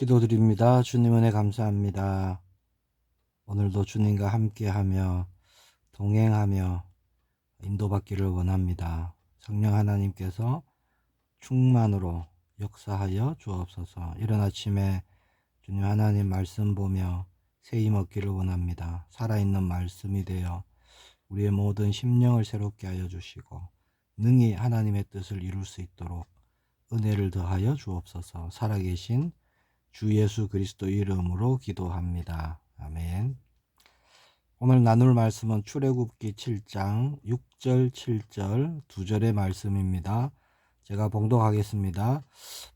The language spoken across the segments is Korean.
기도드립니다. 주님 은혜 감사합니다. 오늘도 주님과 함께하며 동행하며 인도받기를 원합니다. 성령 하나님께서 충만으로 역사하여 주옵소서. 이른 아침에 주님 하나님 말씀 보며 새힘 얻기를 원합니다. 살아있는 말씀이 되어 우리의 모든 심령을 새롭게 하여 주시고 능히 하나님의 뜻을 이룰 수 있도록 은혜를 더하여 주옵소서. 살아계신 주 예수 그리스도 이름으로 기도합니다. 아멘. 오늘 나눌 말씀은 출애굽기 7장 6절 7절 2절의 말씀입니다. 제가 봉독하겠습니다.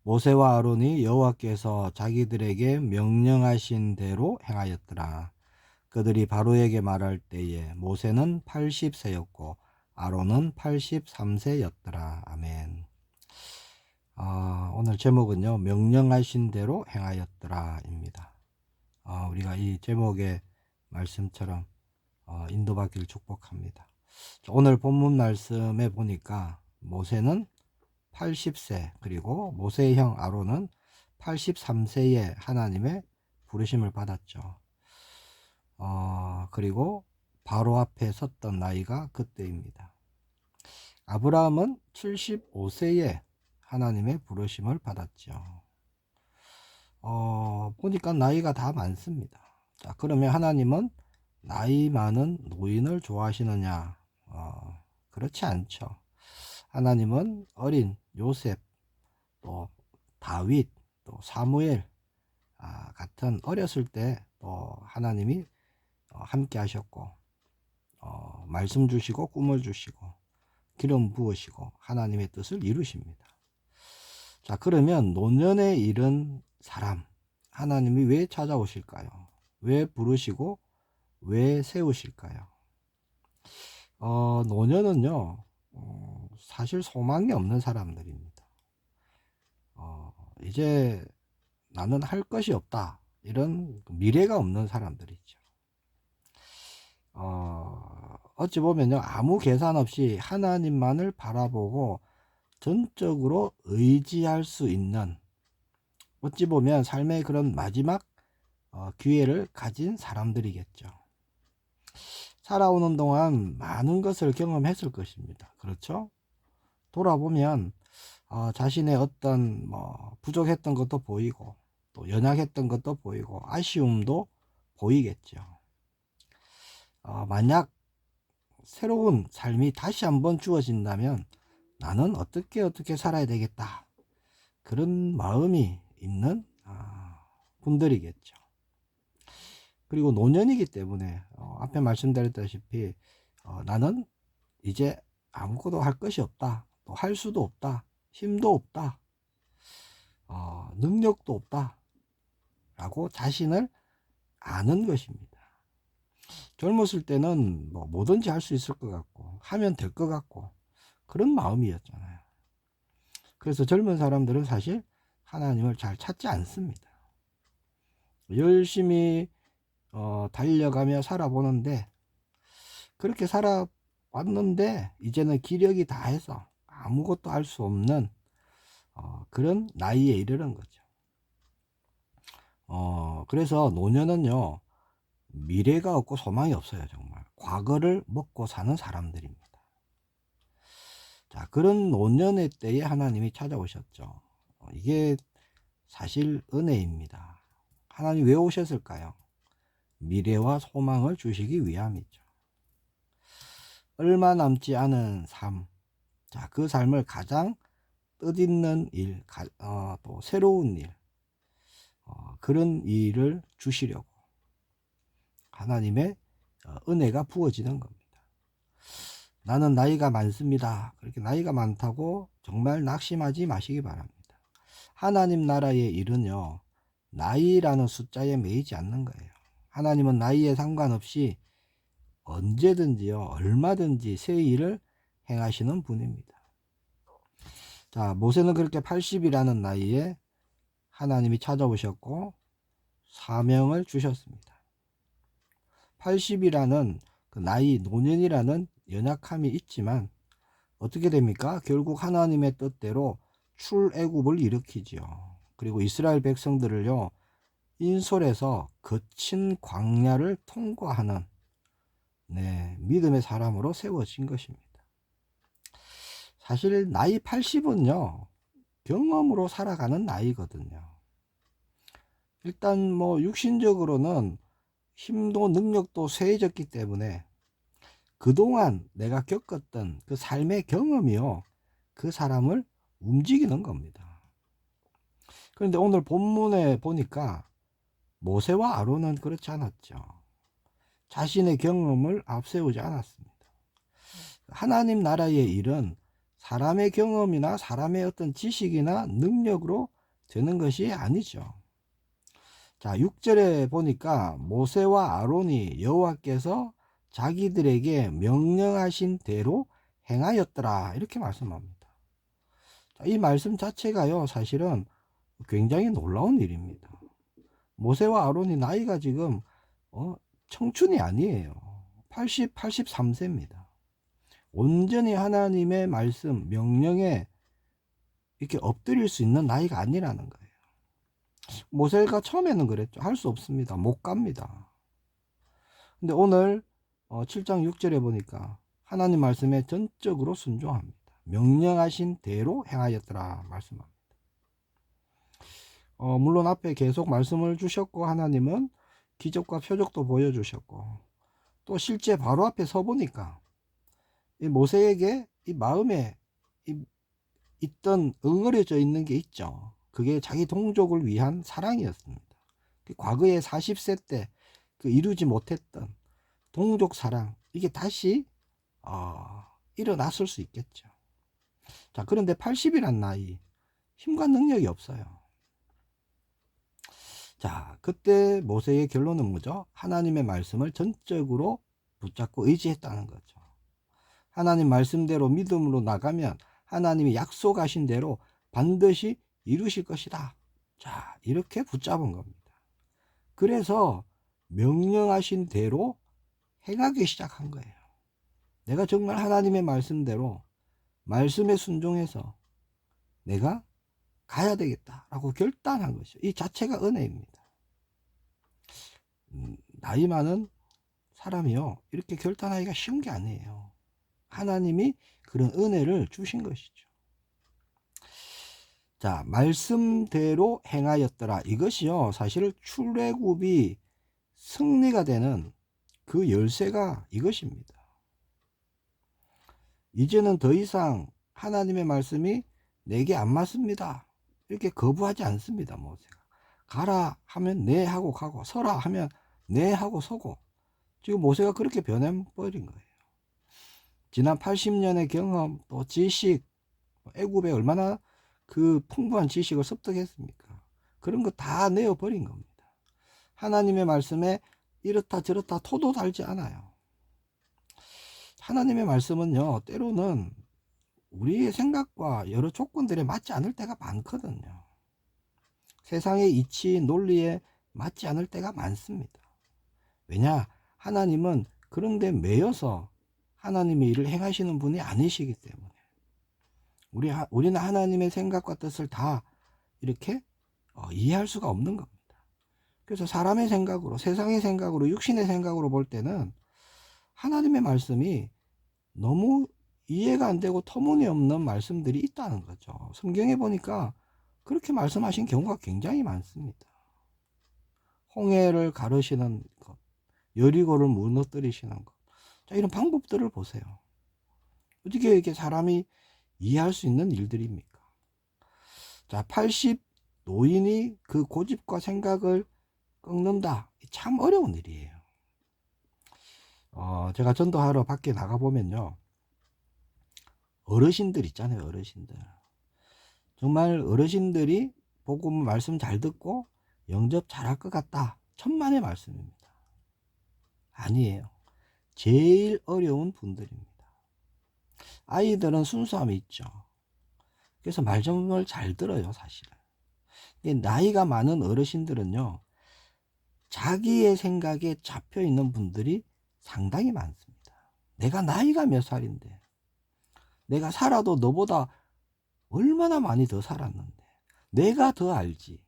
모세와 아론이 여호와께서 자기들에게 명령하신 대로 행하였더라. 그들이 바로에게 말할 때에 모세는 80세였고 아론은 83세였더라. 아멘. 오늘 제목은요, 명령하신 대로 행하였더라 입니다. 우리가 이 제목의 말씀처럼 인도받기를 축복합니다. 오늘 본문 말씀에 보니까 모세는 80세 그리고 모세의 형 아론은 83세에 하나님의 부르심을 받았죠. 그리고 바로 앞에 섰던 나이가 그때입니다. 아브라함은 75세에 하나님의 부르심을 받았죠. 보니까 나이가 다 많습니다. 자, 그러면 하나님은 나이 많은 노인을 좋아하시느냐? 그렇지 않죠. 하나님은 어린 요셉, 또 다윗, 또 사무엘 같은 어렸을 때 또 하나님이 함께 하셨고 말씀 주시고 꿈을 주시고 기름 부으시고 하나님의 뜻을 이루십니다. 자, 그러면 노년에 이른 사람 하나님이 왜 찾아오실까요? 왜 부르시고 왜 세우실까요? 노년은요 사실 소망이 없는 사람들입니다. 이제 나는 할 것이 없다, 이런 미래가 없는 사람들이죠. 어찌 보면요, 아무 계산 없이 하나님만을 바라보고 전적으로 의지할 수 있는, 어찌 보면 삶의 그런 마지막 기회를 가진 사람들이겠죠. 살아오는 동안 많은 것을 경험했을 것입니다. 그렇죠? 돌아보면 자신의 어떤 부족했던 것도 보이고 또 연약했던 것도 보이고 아쉬움도 보이겠죠. 만약 새로운 삶이 다시 한번 주어진다면 나는 어떻게 살아야 되겠다, 그런 마음이 있는 분들이겠죠. 그리고 노년이기 때문에 앞에 말씀드렸다시피 나는 이제 아무것도 할 것이 없다, 또 할 수도 없다, 힘도 없다, 능력도 없다 라고 자신을 아는 것입니다. 젊었을 때는 뭐든지 할 수 있을 것 같고 하면 될 것 같고 그런 마음이었잖아요. 그래서 젊은 사람들은 사실 하나님을 잘 찾지 않습니다. 열심히 달려가며 살아보는데, 그렇게 살아왔는데 이제는 기력이 다해서 아무것도 할 수 없는 그런 나이에 이르는 거죠. 그래서 노년은요 미래가 없고 소망이 없어요. 정말 과거를 먹고 사는 사람들입니다. 자, 그런 노년의 때에 하나님이 찾아오셨죠. 이게 사실 은혜입니다. 하나님 왜 오셨을까요? 미래와 소망을 주시기 위함이죠. 얼마 남지 않은 삶, 자, 그 삶을 가장 뜻있는 일, 또 새로운 일, 그런 일을 주시려고 하나님의 은혜가 부어지는 겁니다. 나는 나이가 많습니다, 그렇게 나이가 많다고 정말 낙심하지 마시기 바랍니다. 하나님 나라의 일은요 나이라는 숫자에 매이지 않는 거예요. 하나님은 나이에 상관없이 언제든지요 얼마든지 새 일을 행하시는 분입니다. 자, 모세는 그렇게 80이라는 나이에 하나님이 찾아오셨고 사명을 주셨습니다. 80이라는 그 나이, 노년이라는 연약함이 있지만 어떻게 됩니까? 결국 하나님의 뜻대로 출애굽을 일으키죠. 그리고 이스라엘 백성들을요, 인솔에서 거친 광야를 통과하는 믿음의 사람으로 세워진 것입니다. 사실 나이 80은요, 경험으로 살아가는 나이거든요. 일단 뭐 육신적으로는 힘도 능력도 쇠해졌기 때문에 그동안 내가 겪었던 그 삶의 경험이요, 그 사람을 움직이는 겁니다. 그런데 오늘 본문에 보니까 모세와 아론은 그렇지 않았죠. 자신의 경험을 앞세우지 않았습니다. 하나님 나라의 일은 사람의 경험이나 사람의 어떤 지식이나 능력으로 되는 것이 아니죠. 자, 6절에 보니까 모세와 아론이 여호와께서 자기들에게 명령하신 대로 행하였더라, 이렇게 말씀합니다. 자, 이 말씀 자체가요, 사실은 굉장히 놀라운 일입니다. 모세와 아론이 나이가 지금 청춘이 아니에요. 83세입니다. 온전히 하나님의 말씀, 명령에 이렇게 엎드릴 수 있는 나이가 아니라는 거예요. 모세가 처음에는 그랬죠. 할 수 없습니다. 못 갑니다. 근데 오늘 7장 6절에 보니까 하나님 말씀에 전적으로 순종합니다. 명령하신 대로 행하였더라 말씀합니다. 물론 앞에 계속 말씀을 주셨고, 하나님은 기적과 표적도 보여주셨고, 또 실제 바로 앞에 서 보니까 이 모세에게 이 마음에 있던 응어려져 있는 게 있죠. 그게 자기 동족을 위한 사랑이었습니다. 과거에 40세 때 그 이루지 못했던 동족 사랑, 이게 다시 일어났을 수 있겠죠. 자, 그런데 80이란 나이, 힘과 능력이 없어요. 자, 그때 모세의 결론은 뭐죠? 하나님의 말씀을 전적으로 붙잡고 의지했다는 거죠. 하나님 말씀대로 믿음으로 나가면 하나님이 약속하신 대로 반드시 이루실 것이다. 자, 이렇게 붙잡은 겁니다. 그래서 명령하신 대로 행하기 시작한 거예요. 내가 정말 하나님의 말씀대로 말씀에 순종해서 내가 가야 되겠다라고 결단한 것이죠. 이 자체가 은혜입니다. 나이 많은 사람이요, 이렇게 결단하기가 쉬운 게 아니에요. 하나님이 그런 은혜를 주신 것이죠. 자, 말씀대로 행하였더라. 이것이요, 사실 출애굽이 승리가 되는 그 열쇠가 이것입니다. 이제는 더 이상 하나님의 말씀이 내게 안 맞습니다, 이렇게 거부하지 않습니다. 모세가 가라 하면 네 하고 가고, 서라 하면 네 하고 서고, 지금 모세가 그렇게 변해버린 거예요. 지난 80년의 경험, 또 지식, 애굽에 얼마나 그 풍부한 지식을 습득했습니까? 그런 거 다 내어버린 겁니다. 하나님의 말씀에 이렇다 저렇다 토도 달지 않아요. 하나님의 말씀은요, 때로는 우리의 생각과 여러 조건들에 맞지 않을 때가 많거든요. 세상의 이치, 논리에 맞지 않을 때가 많습니다. 왜냐? 하나님은 그런데 매여서 하나님의 일을 행하시는 분이 아니시기 때문에 우리는 하나님의 생각과 뜻을 다 이렇게 이해할 수가 없는 겁니다. 그래서 사람의 생각으로, 세상의 생각으로, 육신의 생각으로 볼 때는 하나님의 말씀이 너무 이해가 안 되고 터무니없는 말씀들이 있다는 거죠. 성경에 보니까 그렇게 말씀하신 경우가 굉장히 많습니다. 홍해를 가르시는 것, 여리고를 무너뜨리시는 것. 자, 이런 방법들을 보세요. 어떻게 이렇게 사람이 이해할 수 있는 일들입니까? 자, 80 노인이 그 고집과 생각을 꺾는다. 참 어려운 일이에요. 제가 전도하러 밖에 나가보면요, 어르신들 있잖아요. 어르신들. 정말 어르신들이 복음 말씀 잘 듣고 영접 잘할 것 같다, 천만의 말씀입니다. 아니에요. 제일 어려운 분들입니다. 아이들은 순수함이 있죠. 그래서 말씀을 잘 들어요, 사실은. 나이가 많은 어르신들은요, 자기의 생각에 잡혀 있는 분들이 상당히 많습니다. 내가 나이가 몇 살인데, 내가 살아도 너보다 얼마나 많이 더 살았는데, 내가 더 알지.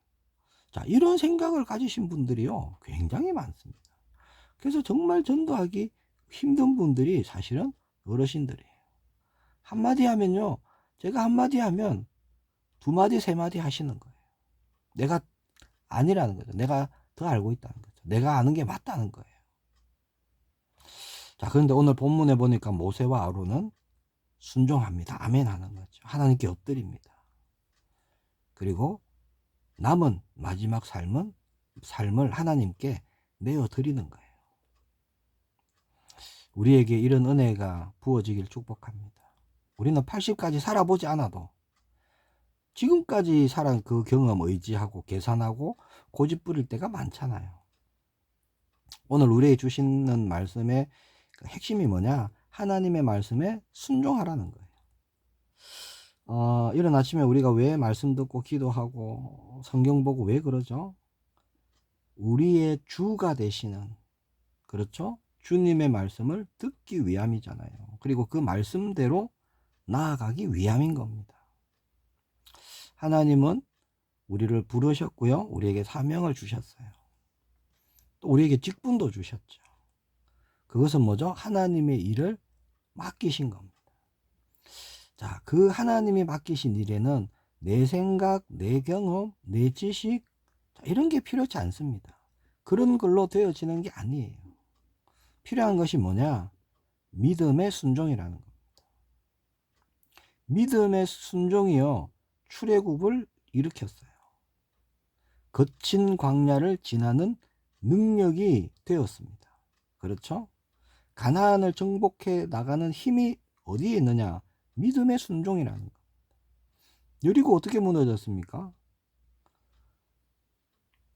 자, 이런 생각을 가지신 분들이요, 굉장히 많습니다. 그래서 정말 전도하기 힘든 분들이 사실은 어르신들이에요. 한마디 하면요, 제가 한마디 하면 두 마디, 세 마디 하시는 거예요. 내가 아니라는 거죠. 내가 더 알고 있다는 거죠. 내가 아는 게 맞다는 거예요. 자, 그런데 오늘 본문에 보니까 모세와 아론은 순종합니다. 아멘 하는 거죠. 하나님께 엎드립니다. 그리고 남은 마지막 삶을 하나님께 내어 드리는 거예요. 우리에게 이런 은혜가 부어지길 축복합니다. 우리는 80까지 살아보지 않아도 지금까지 살아 그 경험 의지하고 계산하고 고집 부릴 때가 많잖아요. 오늘 우리에게 주시는 말씀의 핵심이 뭐냐? 하나님의 말씀에 순종하라는 거예요. 이런 아침에 우리가 왜 말씀 듣고 기도하고 성경 보고 왜 그러죠? 우리의 주가 되시는, 그렇죠? 주님의 말씀을 듣기 위함이잖아요. 그리고 그 말씀대로 나아가기 위함인 겁니다. 하나님은 우리를 부르셨고요. 우리에게 사명을 주셨어요. 또 우리에게 직분도 주셨죠. 그것은 뭐죠? 하나님의 일을 맡기신 겁니다. 자, 그 하나님이 맡기신 일에는 내 생각, 내 경험, 내 지식, 이런 게 필요치 않습니다. 그런 걸로 되어지는 게 아니에요. 필요한 것이 뭐냐? 믿음의 순종이라는 겁니다. 믿음의 순종이요, 출애굽을 일으켰어요. 거친 광야를 지나는 능력이 되었습니다. 그렇죠? 가나안을 정복해 나가는 힘이 어디에 있느냐? 믿음의 순종이라는 겁니다. 여리고 어떻게 무너졌습니까?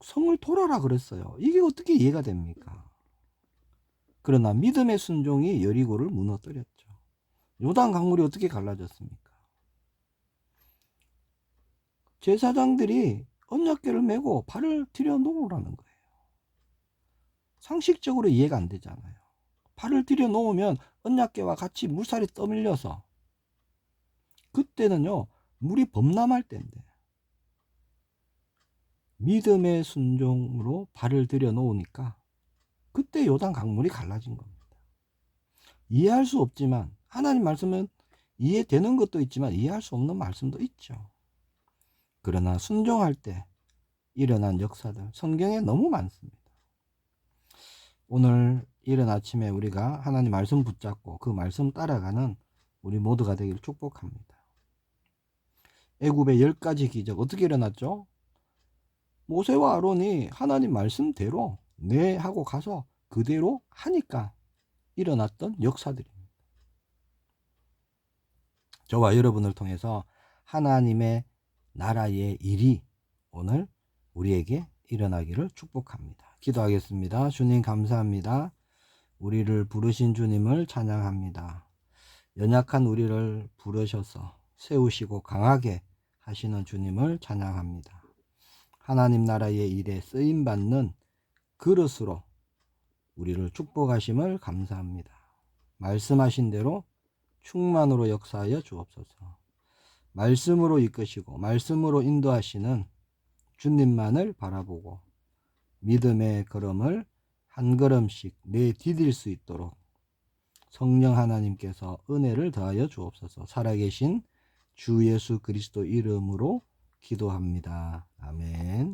성을 돌아라 그랬어요. 이게 어떻게 이해가 됩니까? 그러나 믿음의 순종이 여리고를 무너뜨렸죠. 요단 강물이 어떻게 갈라졌습니까? 제사장들이 언약궤를 메고 발을 들여 놓으라는 거예요. 상식적으로 이해가 안 되잖아요. 발을 들여 놓으면 언약궤와 같이 물살이 떠밀려서, 그때는요, 물이 범람할 때인데 믿음의 순종으로 발을 들여 놓으니까 그때 요단 강물이 갈라진 겁니다. 이해할 수 없지만, 하나님 말씀은 이해되는 것도 있지만 이해할 수 없는 말씀도 있죠. 그러나 순종할 때 일어난 역사들, 성경에 너무 많습니다. 오늘 이른 아침에 우리가 하나님 말씀 붙잡고 그 말씀 따라가는 우리 모두가 되기를 축복합니다. 애굽의 10가지 기적 어떻게 일어났죠? 모세와 아론이 하나님 말씀대로 네 하고 가서 그대로 하니까 일어났던 역사들입니다. 저와 여러분을 통해서 하나님의 나라의 일이 오늘 우리에게 일어나기를 축복합니다. 기도하겠습니다. 주님 감사합니다. 우리를 부르신 주님을 찬양합니다. 연약한 우리를 부르셔서 세우시고 강하게 하시는 주님을 찬양합니다. 하나님 나라의 일에 쓰임받는 그릇으로 우리를 축복하심을 감사합니다. 말씀하신 대로 충만으로 역사하여 주옵소서. 말씀으로 이끄시고 말씀으로 인도하시는 주님만을 바라보고 믿음의 걸음을 한 걸음씩 내디딜 수 있도록 성령 하나님께서 은혜를 더하여 주옵소서. 살아계신 주 예수 그리스도 이름으로 기도합니다. 아멘.